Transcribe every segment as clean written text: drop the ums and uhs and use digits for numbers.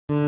Hello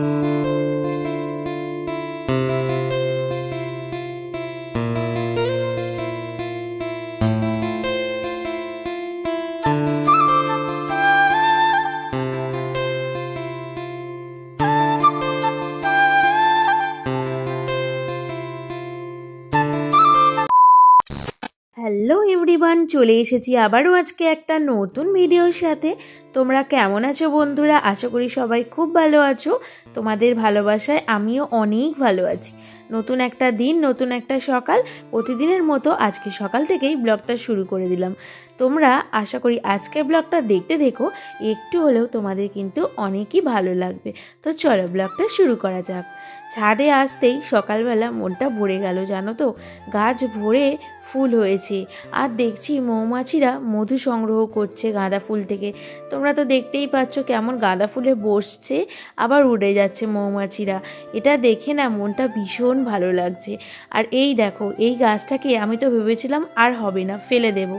everyone, চলে এসেছি আবারও আজকে একটা নতুন ভিডিওর সাথে। তোমরা কেমন আছো বন্ধুরা? আশা করি সবাই খুব ভালো আছো। তোমাদের ভালোবাসায় আমিও অনেক ভালো আছি। নতুন একটা দিন, নতুন একটা সকাল, প্রতিদিনের মতো আজকে সকাল থেকেই ব্লগটা শুরু করে দিলাম। তোমরা আশা করি আজকের ব্লগটা দেখতে দেখো, একটু হলেও তোমাদের কিন্তু অনেকই ভালো লাগবে। তো চলো ব্লগটা শুরু করা যাক। ছাদে আসতেই সকালবেলা মনটা ভরে গেল, জানো তো, গাছ ভরে ফুল হয়েছে। আর দেখছি মৌমাছিরা মধু সংগ্রহ করছে গাঁদা ফুল থেকে। তোমরা তো দেখতেই পাচ্ছ কেমন গাঁদা ফুলে বসছে, আবার উড়ে যাচ্ছে মৌমাছিরা। এটা দেখে না মনটা ভীষণ ভালো লাগছে। আর এই দেখো, এই গাছটাকে আমি তো ভেবেছিলাম আর হবে না, ফেলে দেব,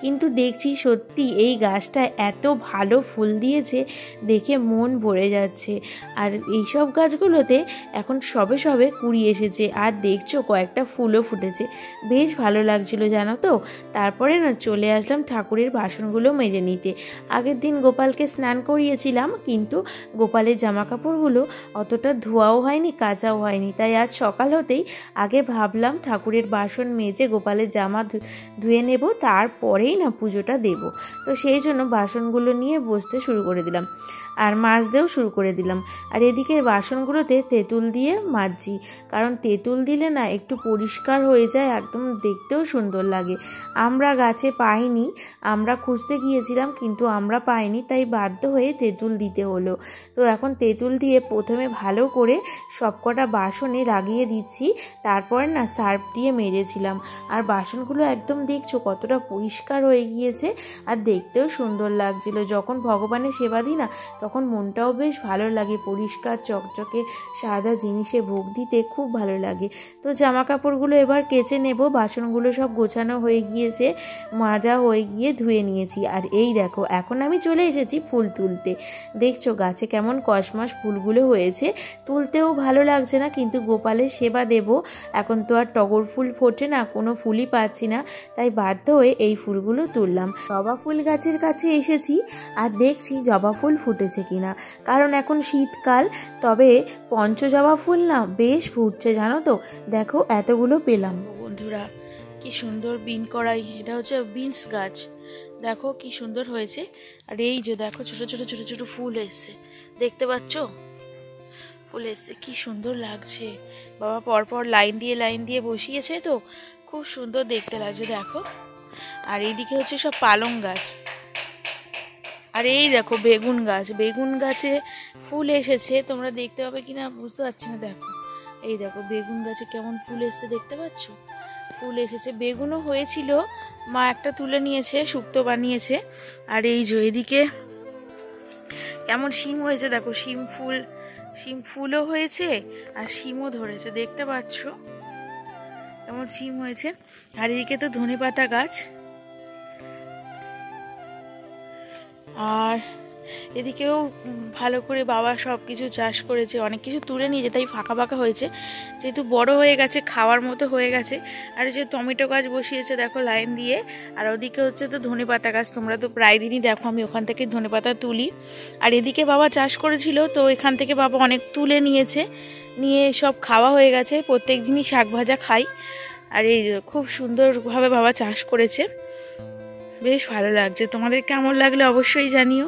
কিন্তু দেখছি সত্যি এই গাছটা এত ভালো ফুল দিয়েছে, দেখে মন ভরে যাচ্ছে। আর এইসব গাছগুলোতে এখন সবে সবে কুড়ি এসেছে, আর দেখছো কয়েকটা ফুলও ফুটেছে। বেশ ভালো লাগছিল জানো তো। তারপরে না চলে আসলাম ঠাকুরের বাসনগুলো মেজে নিতে। আগের দিন গোপালকে স্নান করিয়েছিলাম, কিন্তু গোপালের জামা কাপড়গুলো অতটা ধোয়াও হয়নি, কাচাও হয়নি। তাই আজ সকাল হতেই আগে ভাবলাম ঠাকুরের বাসন মেজে গোপালের জামা ধুয়ে নেব, তারপরেই না পুজোটা দেব। তো সেই জন্য বাসনগুলো নিয়ে বসতে শুরু করে দিলাম, আর মাজতেও শুরু করে দিলাম। আর এদিকে বাসনগুলোতে তেঁতুল দিয়ে মাজছি, কারণ তেঁতুল দিলে না একটু পরিষ্কার হয়ে যায়, একদম দেখতেও সুন্দর লাগে। আমরা গাছে পাইনি, আমরা খুঁজতে গিয়েছিলাম কিন্তু আমরা পাইনি, তাই বাধ্য হয়ে তেঁতুল দিতে হলো। তো এখন তেঁতুল দিয়ে প্রথমে ভালো করে সবকটা বাসনে লাগিয়ে দিচ্ছি, তারপরে না সার্ফ দিয়ে মেজেছিলাম। আর বাসনগুলো একদম দেখছো কতটা পরিষ্কার হয়ে গিয়েছে, আর দেখতেও সুন্দর লাগছিল। যখন ভগবানের সেবা দিই না, তখন মনটাও বেশ ভালো লাগে। পরিষ্কার চকচকে সাদা জিনিসে ভোগ দিতে খুব ভালো লাগে। তো জামা কাপড়গুলো এবার কেচে নেব। বাসনগুলো সব গোছানো হয়ে গিয়েছে, মাজা হয়ে গিয়ে ধুয়ে নিয়েছি। আর এই দেখো, এখন আমি চলে এসেছি ফুল তুলতে। দেখছো গাছে কেমন কসমস ফুলগুলো হয়েছে, তুলতেও ভালো লাগছে না, কিন্তু গোপালের সেবা দেব। এখন তো আর টগর ফুল ফোটে না, কোনো ফুলই পাচ্ছি না, তাই বাধ্য হয়ে এই ফুলগুলো তুললাম। জবা ফুল গাছের কাছে এসেছি, আর দেখছি জবা ফুল ফুটেছে কিনা, কারণ এখন শীতকাল। তবে পঞ্চজবা ফুল না বেশ ফুটছে জানো তো। দেখো এতগুলো পেলাম বন্ধুরা। কি সুন্দর বিন করাই, এটা হচ্ছে বিনস গাছ, দেখো কি সুন্দর হয়েছে। আর এই যে দেখো ছোট ছোট ছোট ছোট ফুল এসছে, দেখতে পাচ্ছ ফুল এসছে, কি সুন্দর লাগছে। বাবা পরপর লাইন দিয়ে বসিয়েছে, তো খুব সুন্দর দেখতে লাগছে দেখো। আর এইদিকে হচ্ছে সব পালং গাছ। আর এই দেখো বেগুন গাছ, বেগুন গাছে ফুল এসেছে, তোমরা দেখতে পাবে কিনা বুঝতে পারছি না। দেখো এই দেখো বেগুন গাছে কেমন ফুল এসেছে, দেখতে পাচ্ছ? ফুল এসেছে, বেগুনও হয়েছিল, মা একটা তুলে নিয়েছে, শুক্তো বানিয়েছে। আর এই যে এদিকে কেমন শিম হয়েছে দেখো, শিম ফুলও হয়েছে আর শিমও ধরেছে, দেখতে পাচ্ছ কেমন শিম হয়েছে। আর এদিকে তো ধনেপাতা গাছ। আর এদিকেও ভালো করে বাবা সব কিছু চাষ করেছে, অনেক কিছু তুলে নিয়েছে, তাই ফাঁকা ফাঁকা হয়েছে, যেহেতু বড় হয়ে গেছে, খাওয়ার মতো হয়ে গেছে। আর যে টমেটো গাছ বসিয়েছে দেখো লাইন দিয়ে। আর ওদিকে হচ্ছে তো ধনেপাতা গাছ, তোমরা তো প্রায় দিনই দেখো আমি ওখান থেকে ধনেপাতা তুলি। আর এদিকে বাবা চাষ করেছিল, তো এখান থেকে বাবা অনেক তুলে নিয়ে সব খাওয়া হয়ে গেছে। প্রত্যেক দিনই শাক ভাজা খাই। আর এই খুব সুন্দরভাবে বাবা চাষ করেছে, বেশ ভালো লাগছে। তোমাদের কেমন লাগলে অবশ্যই জানিও।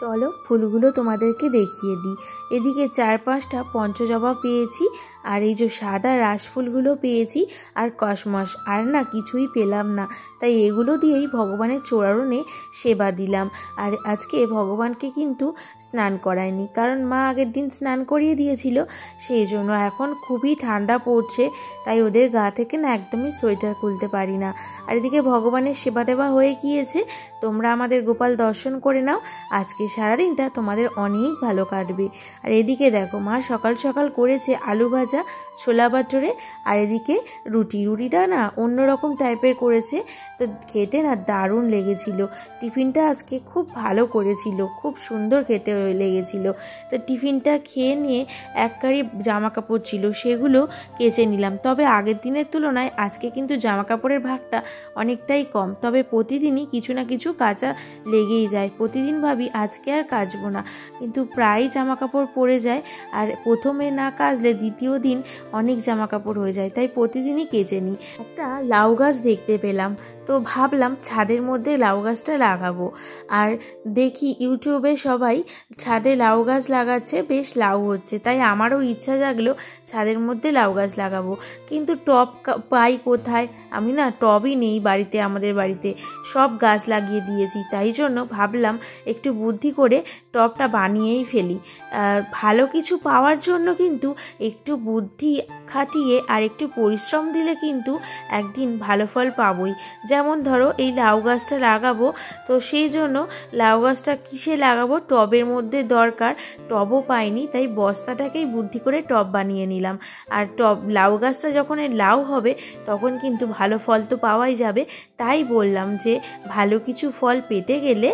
চলো ফুলগুলো তোমাদেরকে দেখিয়ে দিই। এদিকে 4-5টা পঞ্চজবা পেয়েছি, আর এই যে সাদা রাস ফুলগুলো পেয়েছি, আর কসমস। আর না কিছুই পেলাম না, তাই এগুলো দিয়েই ভগবানের চূড়ারণে সেবা দিলাম। আর আজকে ভগবানকে কিন্তু স্নান করায়নি, কারণ মা আগের দিন স্নান করিয়ে দিয়েছিল, সেই জন্য এখন খুবই ঠান্ডা পড়ছে, তাই ওদের গা থেকে না একদমই সোয়েটার খুলতে পারি না। আর এদিকে ভগবানের সেবা দেওয়া হয়ে গিয়েছে, তোমরা আমাদের গোপাল দর্শন করে নাও। আজকে সারাদিনটা তোমাদের অনেক ভালো কাটবে। আর এদিকে দেখো মা সকাল সকাল করেছে আলু ভাজা, ছোলা বাটরে, আর এদিকে রুটিটা না অন্যরকম টাইপের করেছে, তো খেতে না দারুণ লেগেছিল। টিফিনটা আজকে খুব ভালো করেছিল, খুব সুন্দর খেতে লেগেছিল। তো টিফিনটা খেয়ে নিয়ে এক গাড়ি জামা কাপড় ছিল, সেগুলো কেচে নিলাম। তবে আগের দিনের তুলনায় আজকে কিন্তু জামা কাপড়ের ভাগটা অনেকটাই কম, তবে প্রতিদিনই কিছু না কিছু কাচা লেগেই যায়। প্রতিদিন ভাবি আজকে আর কাচবো না, কিন্তু প্রায় জামা কাপড় পরে যায়, আর প্রথমে না কাচলে দ্বিতীয় দিন অনেক জামা কাপড় হয়ে যায়, তাই প্রতিদিনই কেচে নিই। একটা লাউ গাছ দেখতে পেলাম, তো ভাবলাম ছাদের মধ্যে লাউ গাছটা লাগাবো। আর দেখি ইউটিউবে সবাই ছাদে লাউ গাছ লাগাচ্ছে, বেশ লাউ হচ্ছে, তাই আমারও ইচ্ছা জাগলো ছাদের মধ্যে লাউ গাছ লাগাবো। কিন্তু টব পাই কোথায়? আমি না টবই নেই বাড়িতে, আমাদের বাড়িতে সব গাছ লাগিয়ে দিয়েছি, তাই জন্য ভাবলাম একটু বুদ্ধি করে টবটা বানিয়েই ফেলি। ভালো কিছু পাওয়ার জন্য কিন্তু একটু বুদ্ধি খাটিয়ে আর একটু পরিশ্রম দিলে কিন্তু একদিন ভালো ফল পাবোই। যেমন ধরো এই লাউ গাছটা লাগাবো, তো সেই জন্য লাউ গাছটা কিসে লাগাবো, টবের মধ্যে দরকার, টবও পাইনি, তাই বস্তাটাকেই বুদ্ধি করে টব বানিয়ে নিলাম। আর লাউ গাছটা যখন লাউ হবে তখন কিন্তু ভালো ফল তো পাওয়াই যাবে, তাই বললাম যে ভালো কিছু ফল পেতে গেলে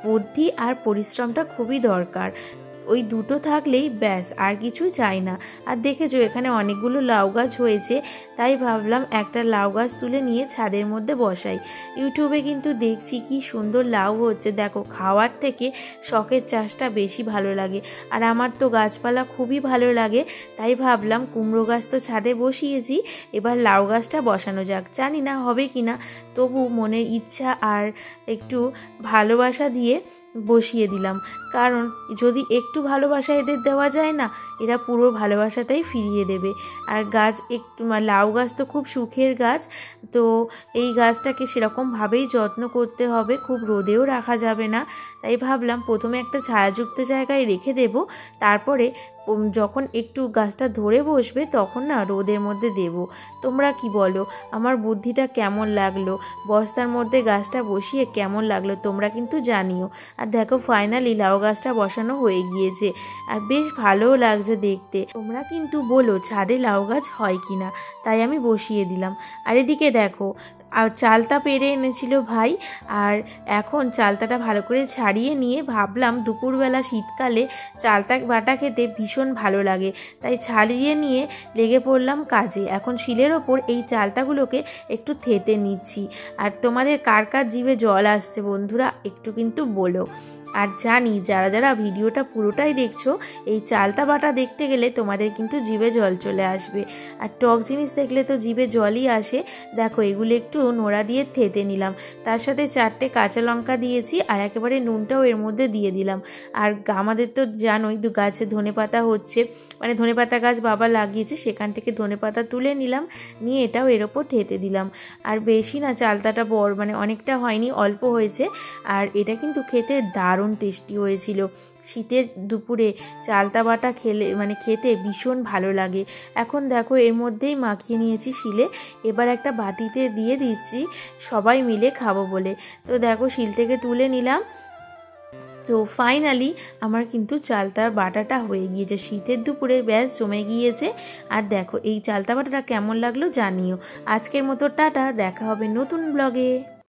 বুদ্ধি আর পরিশ্রমটা খুবই দরকার। ওই দুটো থাকলেই ব্যাস, আর কিছু চাই না। আর দেখেছো এখানে অনেকগুলো লাউ গাছ হয়েছে, তাই ভাবলাম একটা লাউ গাছ তুলে নিয়ে ছাদের মধ্যে বসাই। ইউটিউবে কিন্তু দেখছি কি সুন্দর লাউ হচ্ছে, দেখো খাওয়ার থেকে শখের চাষটা বেশি ভালো লাগে। আর আমার তো গাছপালা খুবই ভালো লাগে, তাই ভাবলাম কুমড়ো গাছ তো ছাদে বসিয়েছি, এবার লাউ গাছটা বসানো যাক। জানি না হবে কি না, তবু মনের ইচ্ছা আর একটু ভালোবাসা দিয়ে বসিয়ে দিলাম। কারণ যদি একটু ভালোবাসা এদের দেওয়া যায় না, এরা পুরো ভালোবাসাটাই ফিরিয়ে দেবে। আর গাছ একটু লাউ গাছ তো খুব সুখের গাছ, তো এই গাছটাকে সেরকমভাবেই যত্ন করতে হবে, খুব রোদেও রাখা যাবে না। তাই ভাবলাম প্রথমে একটা ছায়াযুক্ত জায়গায় রেখে দেব, তারপরে যখন একটু গাছটা ধরে বসবে তখন না রোদের মধ্যে দেব। তোমরা কি বলো, আমার বুদ্ধিটা কেমন লাগলো? বস্তার মধ্যে গাছটা বসিয়ে কেমন লাগলো তোমরা কিন্তু জানিও। আর দেখো ফাইনালি লাউ গাছটা বসানো হয়ে গিয়েছে, আর বেশ ভালোও লাগছে দেখতে। তোমরা কিন্তু বলো ছাদে লাউ গাছ হয় কিনা, তাই আমি বসিয়ে দিলাম। আর এদিকে দেখো আর চালতা পেরে এনেছিল ভাই, আর এখন চালতাটা ভালো করে ছাড়িয়ে নিয়ে ভাবলাম দুপুরবেলা শীতকালে চালতা বাটা খেতে ভীষণ ভালো লাগে, তাই ছাড়িয়ে নিয়ে লেগে পড়লাম কাজে। এখন শিলের ওপর এই চালতাগুলোকে একটু থেতে নিচ্ছি। আর তোমাদের কার কার জিভে জল আসছে বন্ধুরা একটু কিন্তু বলো। আর জানি যারা যারা ভিডিওটা পুরোটাই দেখছো, এই চালতা বাটা দেখতে গেলে তোমাদের কিন্তু জিভে জল চলে আসবে, আর টক জিনিস দেখলে তো জিভে জলই আসে। দেখো এগুলো একটু নোড়া দিয়ে থেতে নিলাম, তার সাথে 4টে কাঁচা লঙ্কা দিয়েছি, আর একেবারে নুনটাও এর মধ্যে দিয়ে দিলাম। আর আমাদের তো জানোই গাছে ধনেপাতা হচ্ছে, মানে ধনেপাতা গাছ বাবা লাগিয়েছে, সেখান থেকে ধনেপাতা তুলে নিলাম, নিয়ে এটাও এর ওপর থেতে দিলাম। আর বেশি না চালতাটা বড়, মানে অনেকটা হয়নি, অল্প হয়েছে। আর এটা কিন্তু খেতে দারুণ টেস্টি হয়েছিল। শীতের দুপুরে চালতা বাটা খেতে ভীষণ ভালো লাগে। এখন দেখো এর মধ্যেই মাখিয়ে নিয়েছি শিলে, এবার একটা বাটিতে দিয়ে দিচ্ছি সবাই মিলে খাবো বলে। তো দেখো শিল থেকে তুলে নিলাম। তো ফাইনালি আমার কিন্তু চালতার বাটাটা হয়ে গিয়েছে, শীতের দুপুরে ব্যাস জমে গিয়েছে। আর দেখো এই চালতা বাটাটা কেমন লাগলো জানিও। আজকের মতো টাটা, দেখা হবে নতুন ব্লগে।